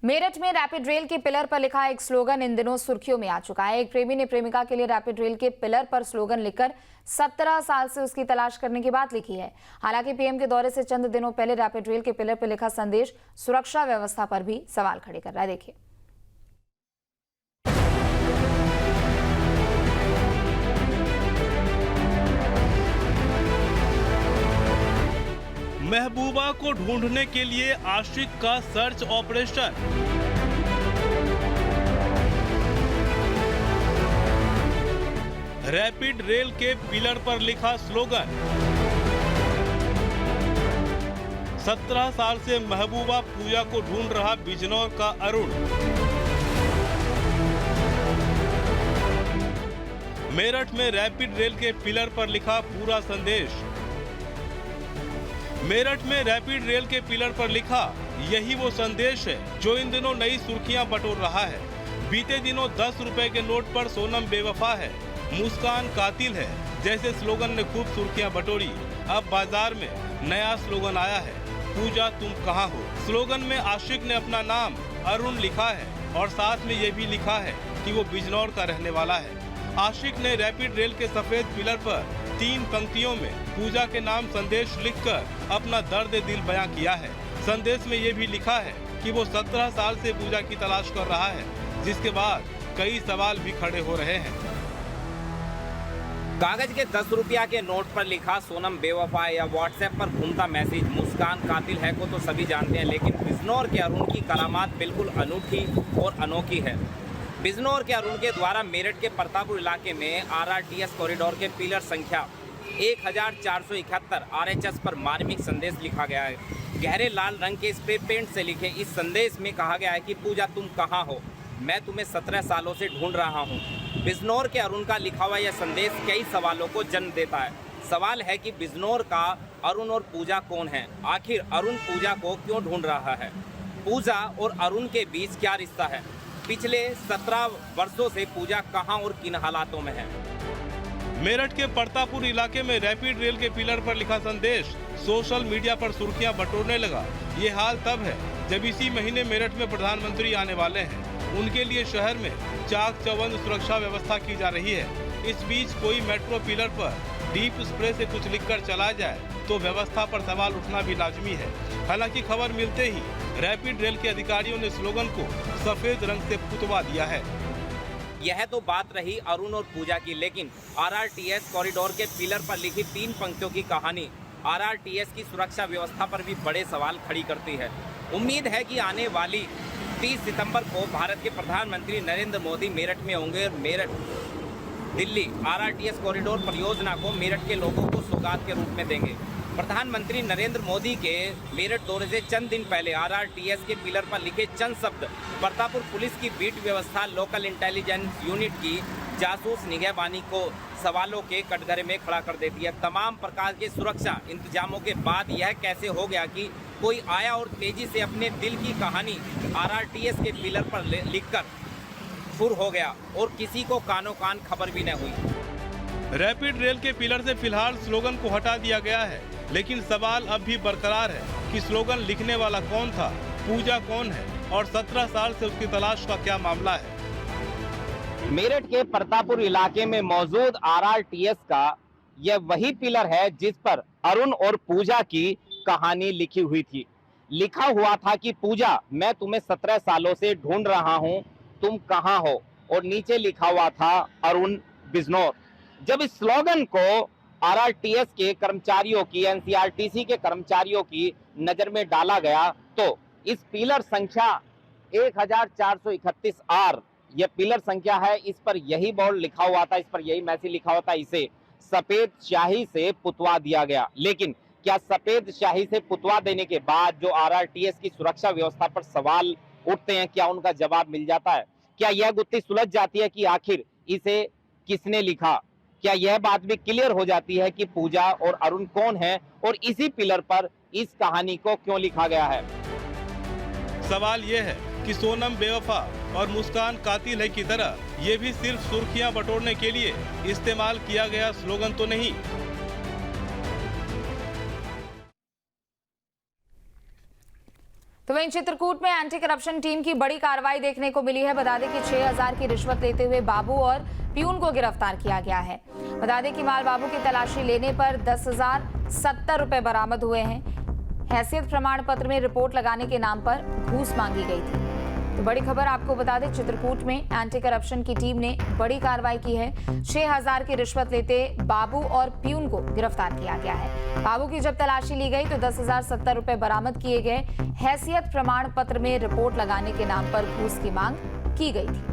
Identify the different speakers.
Speaker 1: मेरठ में rapid rail के pillar पर लिखा एक स्लोगन इन दिनों सुर्खियों में आ चुका है। एक प्रेमी ने प्रेमिका के लिए रैपिड रेल के पिलर पर स्लोगन लिखकर 17 साल से उसकी तलाश करने की बात लिखी है। हालांकि पीएम के दौरे से चंद दिनों पहले रैपिड रेल के पिलर पर लिखा संदेश सुरक्षा व्यवस्था पर भी सवाल खड़े कर रहा है। देखिए।
Speaker 2: महबूबा को ढूंढने के लिए आशिक का सर्च ऑपरेशन। रैपिड रेल के पिलर पर लिखा स्लोगन। 17 साल से महबूबा पूजा को ढूंढ रहा बिजनौर का अरुण। मेरठ में रैपिड रेल के पिलर पर लिखा पूरा संदेश। मेरठ में रैपिड रेल के पिलर पर लिखा यही वो संदेश है जो इन दिनों नई सुर्खियां बटोर रहा है। बीते दिनों 10 रुपए के नोट पर सोनम बेवफा है, मुस्कान कातिल है जैसे स्लोगन ने खूब सुर्खियां बटोरी। अब बाजार में नया स्लोगन आया है, पूजा तुम कहाँ हो। स्लोगन में आशिक ने अपना नाम अरुण लिखा है और साथ में ये भी लिखा है कि वो बिजनौर का रहने वाला है। आशिक ने रैपिड रेल के सफेद पिलर पर 3 पंक्तियों में पूजा के नाम संदेश लिखकर अपना दर्द दिल बयां किया है। संदेश में ये भी लिखा है कि वो 17 साल से पूजा की तलाश कर रहा है, जिसके बाद कई सवाल भी खड़े हो रहे हैं।
Speaker 3: कागज के 10 रुपया के नोट पर लिखा सोनम बेवफा या व्हाट्सएप पर घूमता मैसेज मुस्कान कातिल है को तो सभी जानते हैं, लेकिन बिजनौर के अरुण की करामात बिल्कुल अनूठी और अनोखी है। बिजनौर के अरुण के द्वारा मेरठ के प्रतापपुर इलाके में आरआरटीएस कॉरिडोर के पिलर संख्या 1471 आरएचएस पर मार्मिक संदेश लिखा गया है। गहरे लाल रंग के स्प्रे पेंट से लिखे इस संदेश में कहा गया है कि पूजा तुम कहाँ हो, मैं तुम्हें 17 सालों से ढूंढ रहा हूँ। बिजनौर के अरुण का लिखा हुआ यह संदेश कई सवालों को जन्म देता है। सवाल है कि बिजनौर का अरुण और पूजा कौन है? आखिर अरुण पूजा को क्यों ढूंढ रहा है? पूजा और अरुण के बीच क्या रिश्ता है? पिछले 17 वर्षों से पूजा कहां और किन हालातों में है?
Speaker 2: मेरठ के प्रतापपुर इलाके में रैपिड रेल के पिलर पर लिखा संदेश सोशल मीडिया पर सुर्खियां बटोरने लगा। ये हाल तब है जब इसी महीने मेरठ में प्रधानमंत्री आने वाले हैं। उनके लिए शहर में चाक चौबंद सुरक्षा व्यवस्था की जा रही है। इस बीच कोई मेट्रो पिलर पर डीप स्प्रे से कुछ लिखकर चला जाए तो व्यवस्था पर सवाल उठना भी लाजमी है। हालांकि खबर मिलते ही रैपिड रेल के अधिकारियों ने स्लोगन को सफेद रंग से पुतवा दिया है।
Speaker 3: यह तो बात रही अरुण और पूजा की, लेकिन आरआरटीएस कॉरिडोर के पिलर पर लिखी 3 पंक्तियों की कहानी आरआरटीएस की सुरक्षा व्यवस्था पर भी बड़े सवाल खड़ी करती है। उम्मीद है कि आने वाली 30 सितंबर को भारत के प्रधानमंत्री नरेंद्र मोदी मेरठ में होंगे और मेरठ दिल्ली आरआरटीएस कॉरिडोर परियोजना को मेरठ के लोगों को सौगात के रूप में देंगे। प्रधानमंत्री नरेंद्र मोदी के मेरठ दौरे से चंद दिन पहले आरआरटीएस के पिलर पर लिखे चंद शब्द प्रतापपुर पुलिस की बीट व्यवस्था लोकल इंटेलिजेंस यूनिट की जासूस निगहबानी को सवालों के कटघरे में खड़ा कर देती है। तमाम प्रकार के सुरक्षा इंतजामों के बाद यह कैसे हो गया कि कोई आया और तेजी से अपने दिल की कहानी आरआरटीएस के पिलर पर लिखकर फुर हो गया और किसी को कानो कान खबर भी न हुई।
Speaker 2: रैपिड रेल के पिलर से फिलहाल स्लोगन को हटा दिया गया है, लेकिन सवाल अब भी बरकरार है कि स्लोगन लिखने वाला कौन था, पूजा कौन है और 17 साल से उसकी तलाश का क्या मामला है।
Speaker 3: मेरठ के प्रतापपुर इलाके में मौजूद आरआरटीएस का यह वही पिलर है जिस पर अरुण और पूजा की कहानी लिखी हुई थी। लिखा हुआ था कि पूजा मैं तुम्हें 17 सालों से ढूंढ रहा हूं, तुम कहां हो, और नीचे लिखा हुआ था अरुण बिजनौर। जब इस स्लोगन को आरआरटीएस के कर्मचारियों की, एनसीआरटीसी के कर्मचारियों की नजर में डाला गया तो इस पिलर संख्या 1431 आर यह पिलर संख्या है, इस पर यही बोर्ड लिखा हुआ था, इस पर यही मैसेज लिखा हुआ था। इसे सफेद स्याही से पुतवा दिया गया। लेकिन क्या सफेद स्याही से पुतवा देने के बाद जो आरआरटीएस की सुरक्षा व्यवस्था पर सवाल उठते हैं, क्या उनका जवाब मिल जाता है? क्या यह गुत्थी सुलझ जाती है कि आखिर इसे किसने लिखा? क्या यह बात भी क्लियर हो जाती है कि पूजा और अरुण कौन है और इसी पिलर पर इस कहानी को क्यों लिखा गया है?
Speaker 2: सवाल यह है कि सोनम बेवफा और मुस्कान कातिल है की तरह ये भी सिर्फ सुर्खियां बटोरने के लिए इस्तेमाल किया गया स्लोगन तो नहीं।
Speaker 1: तो वहीं चित्रकूट में एंटी करप्शन टीम की बड़ी कार्रवाई देखने को मिली है। बता दें कि 6,000 की रिश्वत लेते हुए बाबू और प्यून को गिरफ्तार किया गया है। बता दें कि माल बाबू की तलाशी लेने पर 10,070 रुपए बरामद हुए हैं। हैसियत प्रमाण पत्र में रिपोर्ट लगाने के नाम पर घूस मांगी गई थी। तो बड़ी खबर आपको बता दें, चित्रकूट में एंटी करप्शन की टीम ने बड़ी कार्रवाई की है। 6,000 की रिश्वत लेते बाबू और प्यून को गिरफ्तार किया गया है। बाबू की जब तलाशी ली गई तो 10,070 रुपए बरामद किए गए। हैसियत प्रमाण पत्र में रिपोर्ट लगाने के नाम पर घूस की मांग की गई थी।